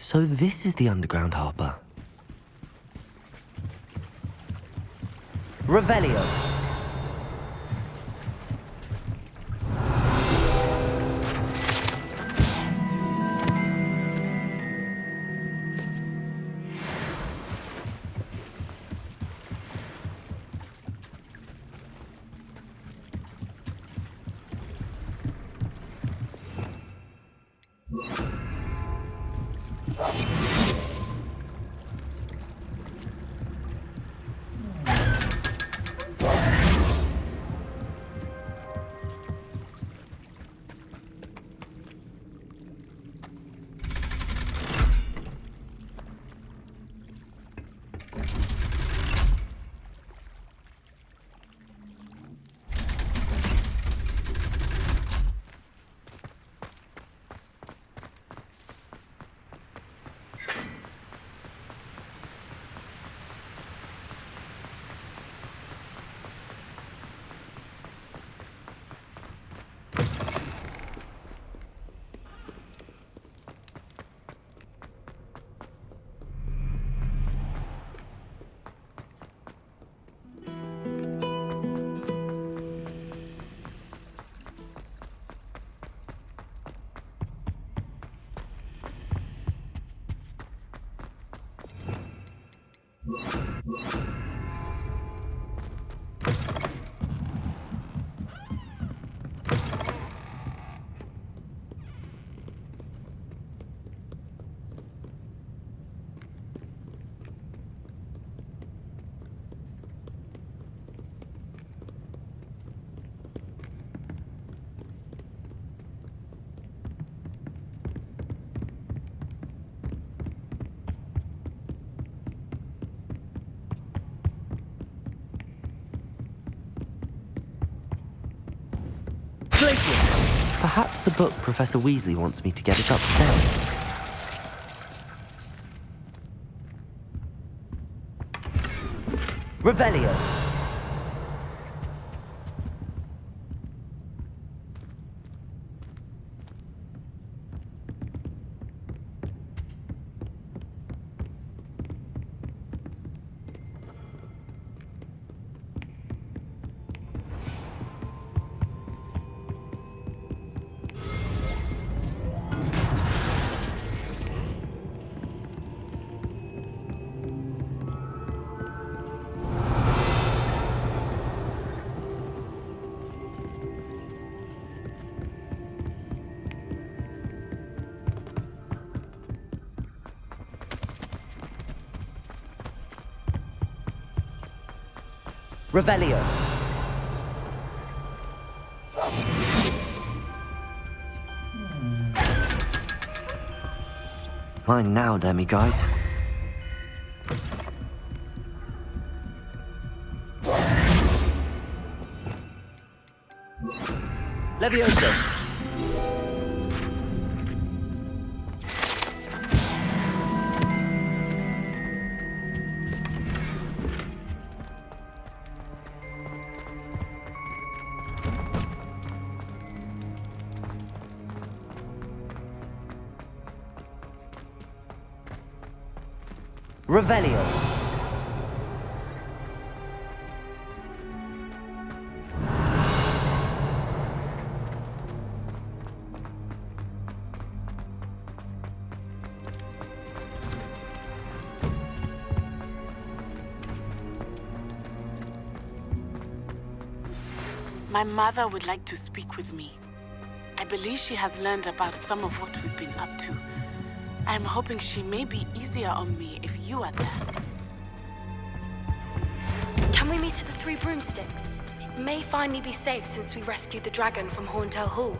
So this is the underground harbour. Revelio. Perhaps the book Professor Weasley wants me to get us upstairs. Revelio. Revelio. Mine now, demiguise. Levioso. Revelio. My mother would like to speak with me. I believe she has learned about some of what we've been up to. I'm hoping she may be easier on me if you are there. Can we meet at the Three Broomsticks? It may finally be safe since we rescued the dragon from Horntail Hall.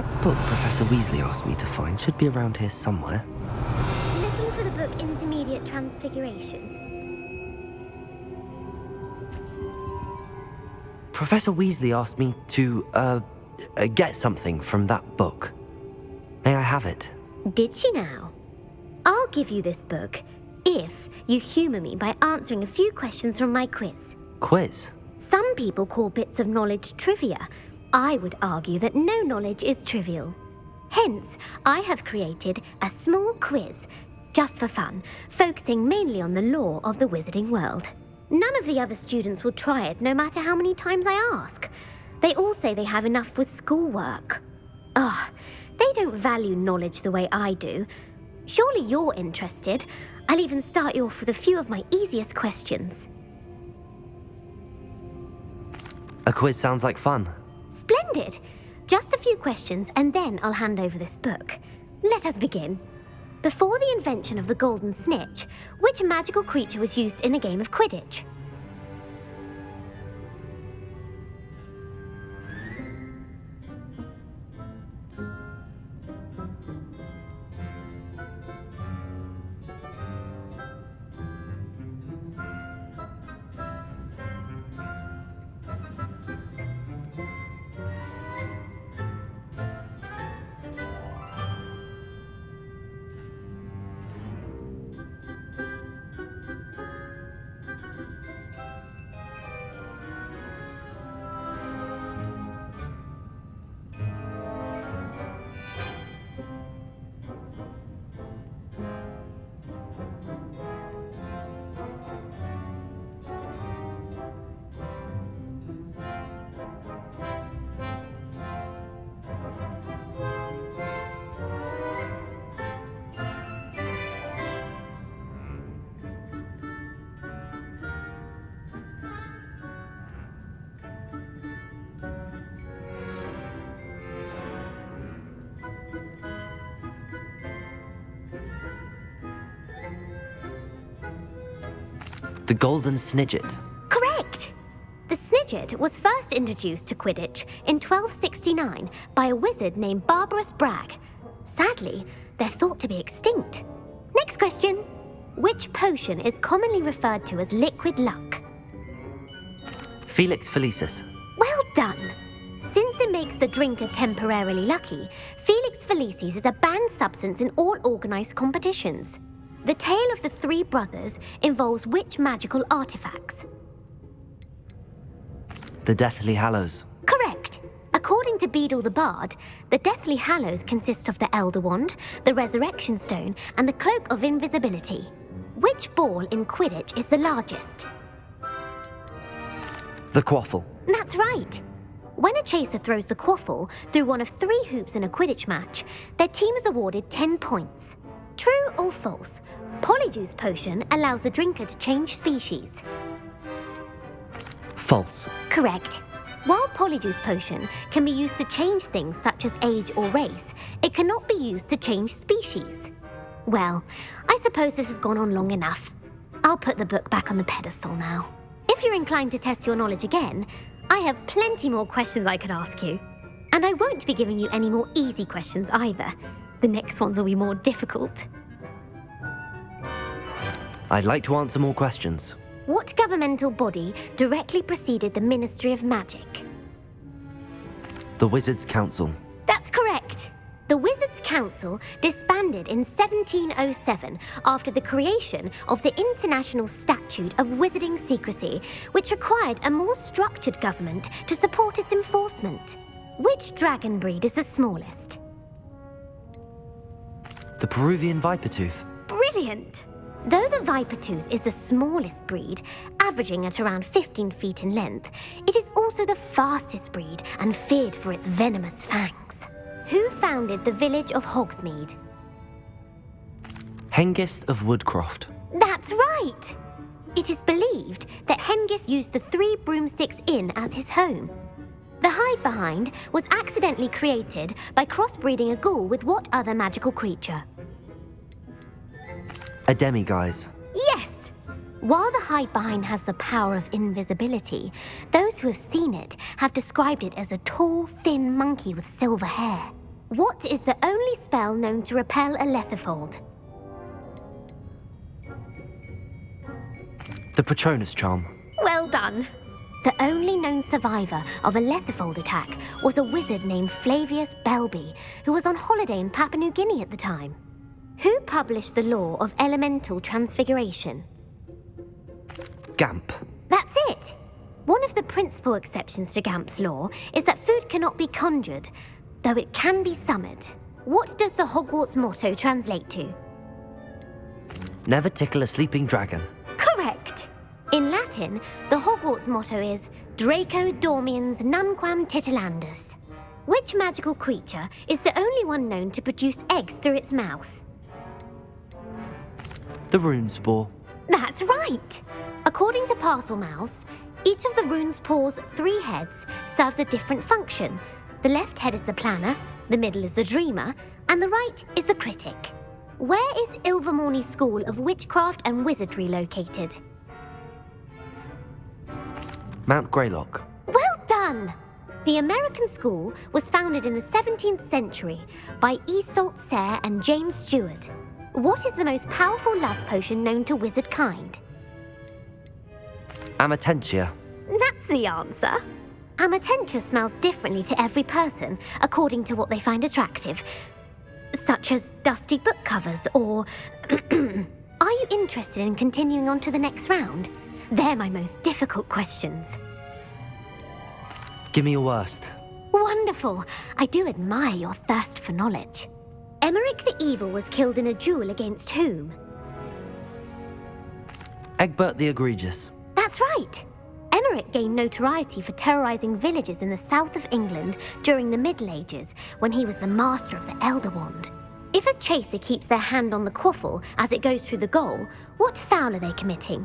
That book Professor Weasley asked me to find should be around here somewhere. Looking for the book Intermediate Transfiguration. Professor Weasley asked me to, get something from that book. May I have it? Did she now? I'll give you this book if you humour me by answering a few questions from my quiz. Quiz? Some people call bits of knowledge trivia. I would argue that no knowledge is trivial. Hence, I have created a small quiz, just for fun, focusing mainly on the lore of the wizarding world. None of the other students will try it, no matter how many times I ask. They all say they have enough with schoolwork. Ugh, they don't value knowledge the way I do. Surely you're interested. I'll even start you off with a few of my easiest questions. A quiz sounds like fun. Splendid! Just a few questions and then I'll hand over this book. Let us begin. Before the invention of the golden snitch, which magical creature was used in a game of Quidditch? The Golden Snidget. Correct! The Snidget was first introduced to Quidditch in 1269 by a wizard named Barbarous Bragg. Sadly, they're thought to be extinct. Next question. Which potion is commonly referred to as liquid luck? Felix Felicis. Well done! Since it makes the drinker temporarily lucky, Felix Felicis is a banned substance in all organised competitions. The tale of the three brothers involves which magical artifacts? The Deathly Hallows. Correct! According to Beedle the Bard, the Deathly Hallows consists of the Elder Wand, the Resurrection Stone, and the Cloak of Invisibility. Which ball in Quidditch is the largest? The Quaffle. That's right! When a chaser throws the quaffle through one of 3 hoops in a Quidditch match, their team is awarded 10 points. True or false? Polyjuice Potion allows the drinker to change species. False. Correct. While Polyjuice Potion can be used to change things such as age or race, it cannot be used to change species. Well, I suppose this has gone on long enough. I'll put the book back on the pedestal now. If you're inclined to test your knowledge again, I have plenty more questions I could ask you. And I won't be giving you any more easy questions either. The next ones will be more difficult. I'd like to answer more questions. What governmental body directly preceded the Ministry of Magic? The Wizards' Council. That's correct. The Wizards' Council disbanded in 1707 after the creation of the International Statute of Wizarding Secrecy, which required a more structured government to support its enforcement. Which dragon breed is the smallest? The Peruvian Vipertooth. Brilliant! Though the Vipertooth is the smallest breed, averaging at around 15 feet in length, it is also the fastest breed and feared for its venomous fangs. Who founded the village of Hogsmeade? Hengist of Woodcroft. That's right! It is believed that Hengist used the 3 Broomsticks Inn as his home. The Hide-Behind was accidentally created by crossbreeding a ghoul with what other magical creature? A Demiguise. Yes! While the Hide-Behind has the power of invisibility, those who have seen it have described it as a tall, thin monkey with silver hair. What is the only spell known to repel a lethifold? The Patronus charm. Well done. The only known survivor of a lethifold attack was a wizard named Flavius Belby, who was on holiday in Papua New Guinea at the time. Who published the law of elemental transfiguration? Gamp. That's it! One of the principal exceptions to Gamp's law is that food cannot be conjured, though it can be summoned. What does the Hogwarts motto translate to? Never tickle a sleeping dragon. Correct! In Latin, the Hogwarts motto is Draco Dormiens Nunquam Titilandus. Which magical creature is the only one known to produce eggs through its mouth? The rune spore. That's right! According to Parselmouths, each of the runespor's 3 heads serves a different function. The left head is the planner, the middle is the dreamer, and the right is the critic. Where is Ilvermorny School of Witchcraft and Wizardry located? Mount Greylock. Well done! The American school was founded in the 17th century by Iseult Sayre and James Stewart. What is the most powerful love potion known to wizard kind? Amatentia. That's the answer. Amatentia smells differently to every person according to what they find attractive, such as dusty book covers or... Are you interested in continuing on to the next round? They're my most difficult questions. Give me your worst. Wonderful. I do admire your thirst for knowledge. Emmerich the Evil was killed in a duel against whom? Egbert the Egregious. That's right. Emmerich gained notoriety for terrorizing villages in the south of England during the Middle Ages when he was the master of the Elder Wand. If a chaser keeps their hand on the quaffle as it goes through the goal, what foul are they committing?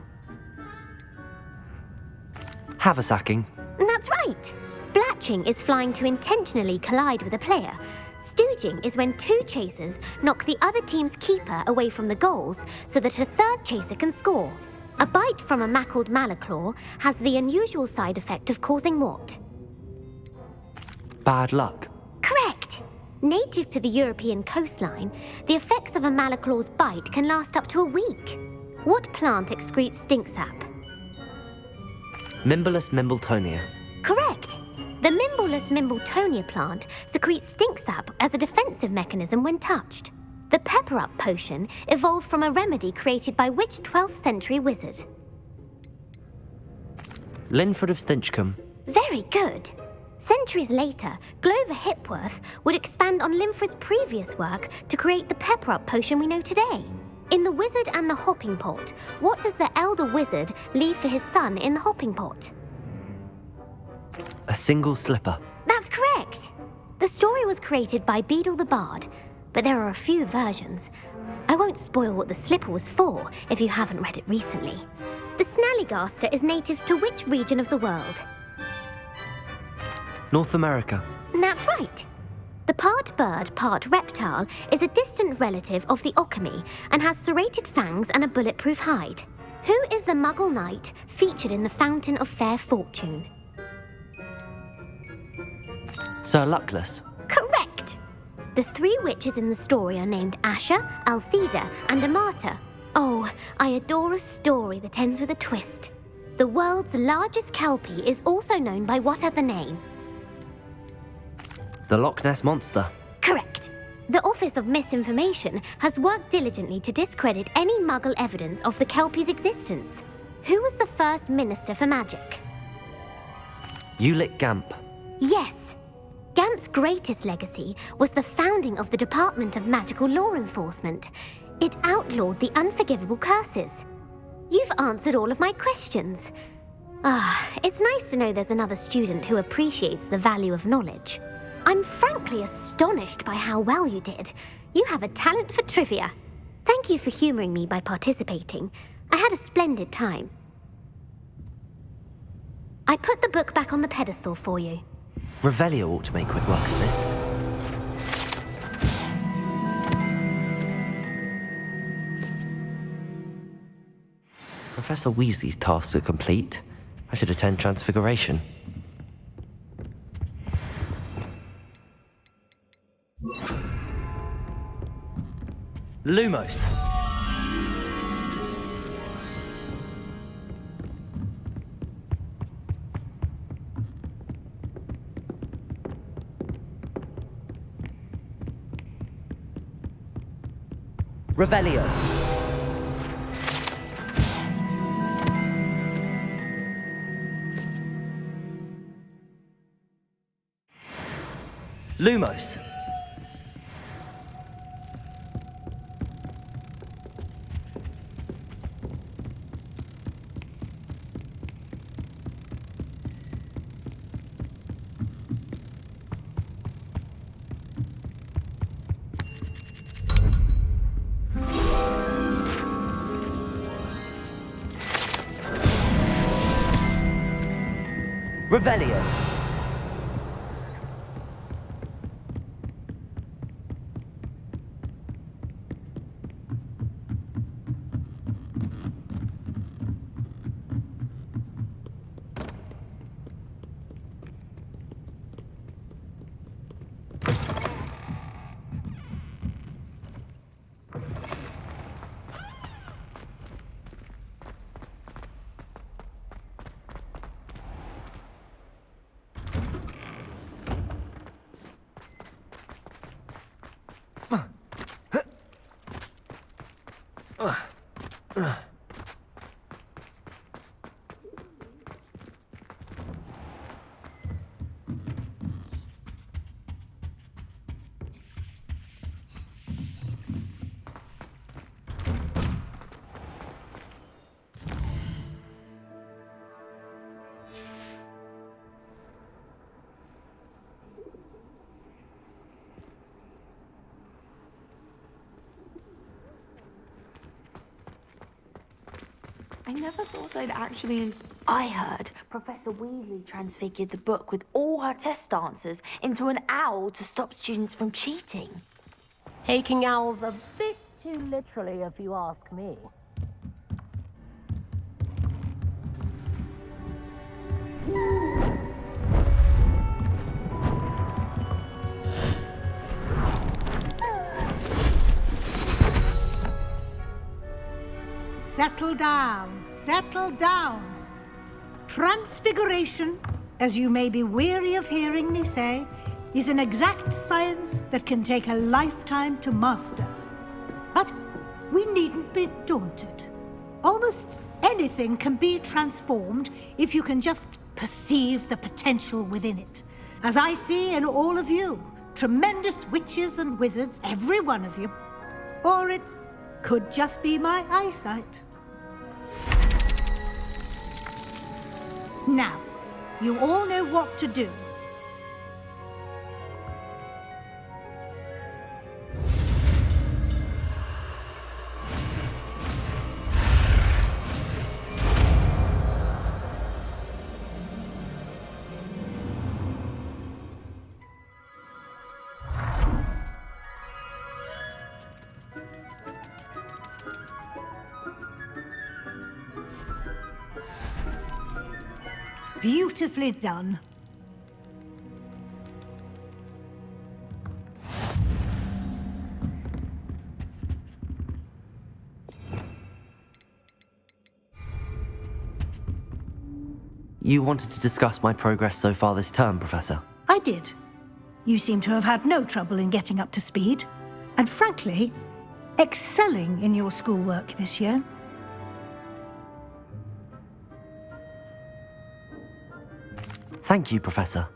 Haversacking. That's right. Blatching is flying to intentionally collide with a player. Stooging is when 2 chasers knock the other team's keeper away from the goals so that a third chaser can score. A bite from a mackled malaclaw has the unusual side effect of causing what? Bad luck. Correct! Native to the European coastline, the effects of a malaclaw's bite can last up to a week. What plant excretes stink sap? Mimbulus Mimbletonia. Correct! The Mimbulus Mimbletonia plant secretes stink sap as a defensive mechanism when touched. The Pepper-Up potion evolved from a remedy created by which 12th century wizard? Linford of Stinchcombe. Very good. Centuries later, Glover Hipworth would expand on Linford's previous work to create the Pepper-Up potion we know today. In The Wizard and the Hopping Pot, what does the elder wizard leave for his son in the hopping pot? A single slipper. That's correct. The story was created by Beadle the Bard, but there are a few versions. I won't spoil what the slipper was for if you haven't read it recently. The Snallygaster is native to which region of the world? North America. That's right. The part bird, part reptile is a distant relative of the Occamy and has serrated fangs and a bulletproof hide. Who is the Muggle knight featured in the Fountain of Fair Fortune? Sir Luckless. Correct! The 3 witches in the story are named Asha, Altheda, and Amata. Oh, I adore a story that ends with a twist. The world's largest kelpie is also known by what other name? The Loch Ness Monster. Correct. The Office of Misinformation has worked diligently to discredit any Muggle evidence of the kelpie's existence. Who was the first Minister for Magic? Ulick Gamp. Yes! Gamp's greatest legacy was the founding of the Department of Magical Law Enforcement. It outlawed the unforgivable curses. You've answered all of my questions. It's nice to know there's another student who appreciates the value of knowledge. I'm frankly astonished by how well you did. You have a talent for trivia. Thank you for humouring me by participating. I had a splendid time. I put the book back on the pedestal for you. Revelio ought to make quick work of this. Professor Weasley's tasks are complete. I should attend Transfiguration. Lumos. Revelio. Lumos. Revelio. I never thought I'd actually... I heard Professor Weasley transfigured the book with all her test answers into an owl to stop students from cheating. Taking owls a bit too literally, if you ask me. Settle down, settle down. Transfiguration, as you may be weary of hearing me say, is an exact science that can take a lifetime to master. But we needn't be daunted. Almost anything can be transformed if you can just perceive the potential within it. As I see in all of you, tremendous witches and wizards, every one of you. Or it could just be my eyesight. Now, you all know what to do. Beautifully done. You wanted to discuss my progress so far this term, Professor? I did. You seem to have had no trouble in getting up to speed, and frankly, excelling in your schoolwork this year. Thank you, Professor.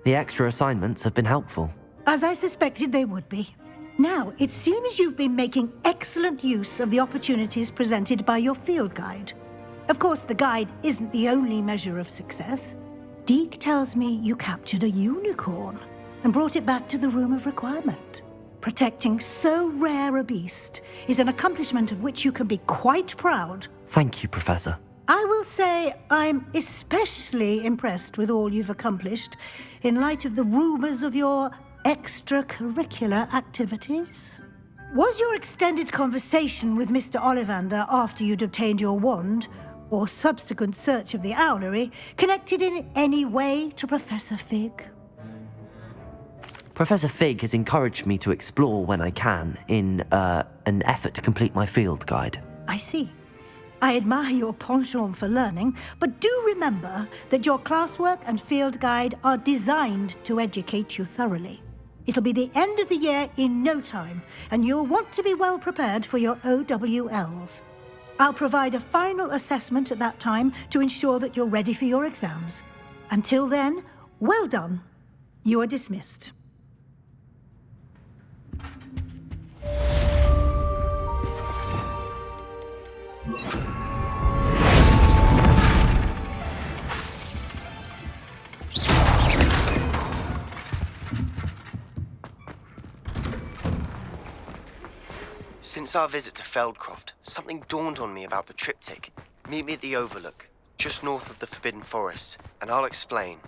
The extra assignments have been helpful. As I suspected they would be. Now, it seems you've been making excellent use of the opportunities presented by your field guide. Of course, the guide isn't the only measure of success. Deke tells me you captured a unicorn and brought it back to the Room of Requirement. Protecting so rare a beast is an accomplishment of which you can be quite proud. Thank you, Professor. I will say I'm especially impressed with all you've accomplished in light of the rumors of your extracurricular activities. Was your extended conversation with Mr. Ollivander after you'd obtained your wand, or subsequent search of the owlery, connected in any way to Professor Fig? Professor Fig has encouraged me to explore when I can in an effort to complete my field guide. I see. I admire your penchant for learning, but do remember that your classwork and field guide are designed to educate you thoroughly. It'll be the end of the year in no time, and you'll want to be well prepared for your OWLs. I'll provide a final assessment at that time to ensure that you're ready for your exams. Until then, well done. You are dismissed. Since our visit to Feldcroft, something dawned on me about the triptych. Meet me at the Overlook, just north of the Forbidden Forest, and I'll explain.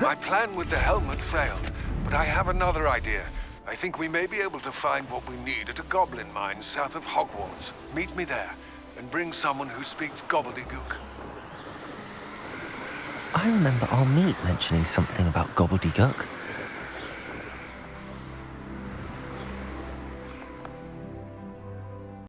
My plan with the helmet failed, but I have another idea. I think we may be able to find what we need at a goblin mine south of Hogwarts. Meet me there, and bring someone who speaks gobbledygook. I remember our meet mentioning something about gobbledygook.